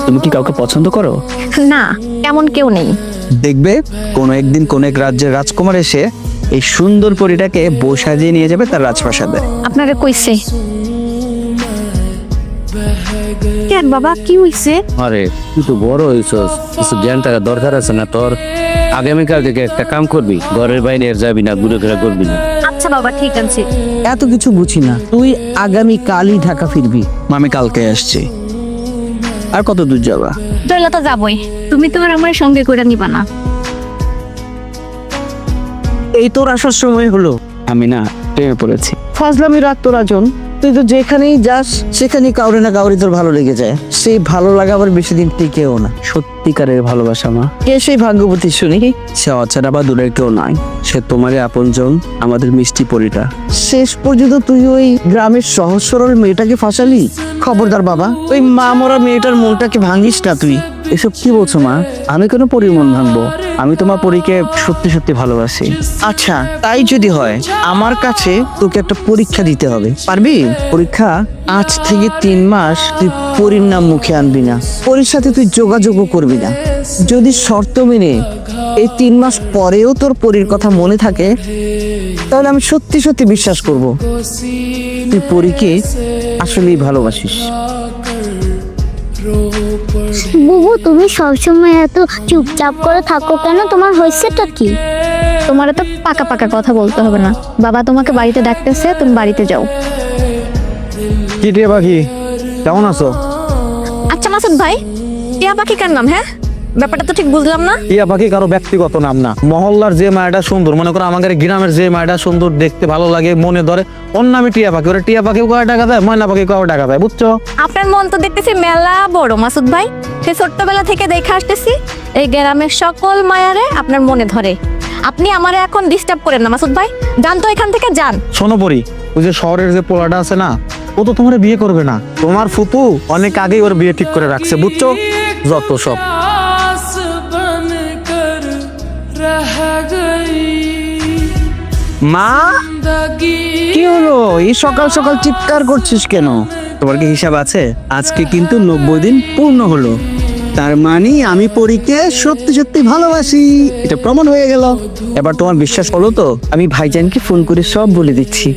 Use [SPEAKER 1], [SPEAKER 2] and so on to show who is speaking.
[SPEAKER 1] তুমি কি কাউকে পছন্দ করো?
[SPEAKER 2] না, এমন কেউ নেই।
[SPEAKER 1] দেখবে কোনো একদিন কোন এক রাজ্যের রাজকুমার এসে এই সুন্দর পরীটাকে বউ সাজিয়ে নিয়ে যাবে তার রাজপ্রাসাদে।
[SPEAKER 2] আপনারে কইছে কেন বাবা, কি হইছে?
[SPEAKER 3] আরে তুই তো বড় হয়েছস, কিছু জ্ঞান টাকা দরকার আছে না তোর? আগামীকাল থেকে একটা কাম করবি, ঘরের বাইরে আর যাবি না, ঘুরে করবি না।
[SPEAKER 2] আচ্ছা বাবা, ঠিক আছে।
[SPEAKER 4] এত কিছু বুঝি না, তুই আগামী কালই ঢাকা ফিরবি।
[SPEAKER 1] আমি কালকে আসছি। আর কত দূর যাবা?
[SPEAKER 2] চলে তো যাবই, তুমি তো আর আমার সঙ্গে করে নিবা না।
[SPEAKER 4] এই তোর আসার সময় হলো।
[SPEAKER 1] আমি না প্রেমে পড়েছি।
[SPEAKER 4] ফাজলামি রাখ তো রাজন, তুই তো যেখানেই যাস সেখানেই কাউরে না কাউরে তোর ভালো লেগে যায়। সেই ভালো লাগা আবার বেশি দিন টিকেও না।
[SPEAKER 1] সত্যিকারের ভালোবাসা মা।
[SPEAKER 4] কে সেই ভাগ্যবতী শুনি?
[SPEAKER 1] সে অছাড়া বা দূরের কেউ নয়, সে তোমারই আপনজন, আমাদের মিষ্টি পরীটা।
[SPEAKER 4] শেষ পর্যন্ত তুই ওই গ্রামের সহজ সরল মেয়েটাকে ফাঁসালি। খবরদার বাবা, ওই মা মরা মেয়েটার মনটাকে ভাঙিস না তুই।
[SPEAKER 1] এসব কি বলছো মা? আমি কেন পরীর মন ভাঙবো? আমি তোমার পরীকে সত্যি সত্যি ভালোবাসি।
[SPEAKER 4] আচ্ছা তাই যদি হয়, আমার কাছে তোকে একটা পরীক্ষা দিতে হবে, পারবি?
[SPEAKER 1] পরীক্ষা?
[SPEAKER 4] আজ থেকে 3 মাস তুই পরীর নাম মুখে আনবি না, পরীর সাথে তুই যোগাযোগও করবি না। যদি শর্ত মেনে এই 3 মাস পরেও তোর পরীর কথা মনে থাকে, তাহলে আমি সত্যি সত্যি বিশ্বাস করব তুই পরীকে আসলেই ভালোবাসিস।
[SPEAKER 5] বুবু, তুমি সবসময় এত চুপচাপ করে থাকো কেন? তোমার হয়েছেটা কি?
[SPEAKER 2] তোমার তো পাকা পাকা কথা বলতে হবে না, বাবা তোমাকে বাড়িতে ডাকতেছে, তুমি বাড়িতে যাও।
[SPEAKER 1] কি টিয়া পাখি, কেমন আছো?
[SPEAKER 2] আচ্ছা মাসুদ ভাই, টিয়া পাখি কার নাম? হ্যাঁ, ব্যাপারটা তো ঠিক বুঝলাম না।
[SPEAKER 6] টিয়া পাখি কারো ব্যক্তিগত নাম না। মহল্লার যে মায়াটা সুন্দর, মনে করো আমাদের গ্রামের যে মায়াটা সুন্দর, দেখতে ভালো লাগে, মনে ধরে, ওর নামে টিয়া পাখি। ওরা টিয়া পাখি কয় টাকা দেয়, ময়না পাখি কয় টাকা দেয়, বুঝছো?
[SPEAKER 2] আপনার মন তো দেখতেছি মেলা বড় মাসুদ ভাই। সে ছোট্টবেলা থেকে দেখে আসতেছি এই গ্রামের সকল মায়ারে আপনার মনে ধরে। আপনি আমারে এখন ডিস্টার্ব করেন না মাসুদ ভাই, যান তো এখান থেকে যান।
[SPEAKER 6] শোনো পরি, ওই যে শহরের যে পোলাটা আছে না, ও তো তোমার বিয়ে করবে না। তোমার ফুপু অনেক আগেই ওর বিয়ে ঠিক করে রাখছে, বুঝছো? যত সব।
[SPEAKER 4] মা, কি হলো? এই সকাল সকাল চিৎকার করছিস কেন?
[SPEAKER 1] তোমার কি হিসাব আছে? আজকে কিন্তু 90 দিন পূর্ণ হলো। তার মানে আমি পরীকে সত্যি সত্যি ভালোবাসি, এটা প্রমাণ হয়ে গেল। এবার তোমার বিশ্বাস হলো তো? আমি ভাইজানকে ফোন করে সব বলে দিচ্ছি।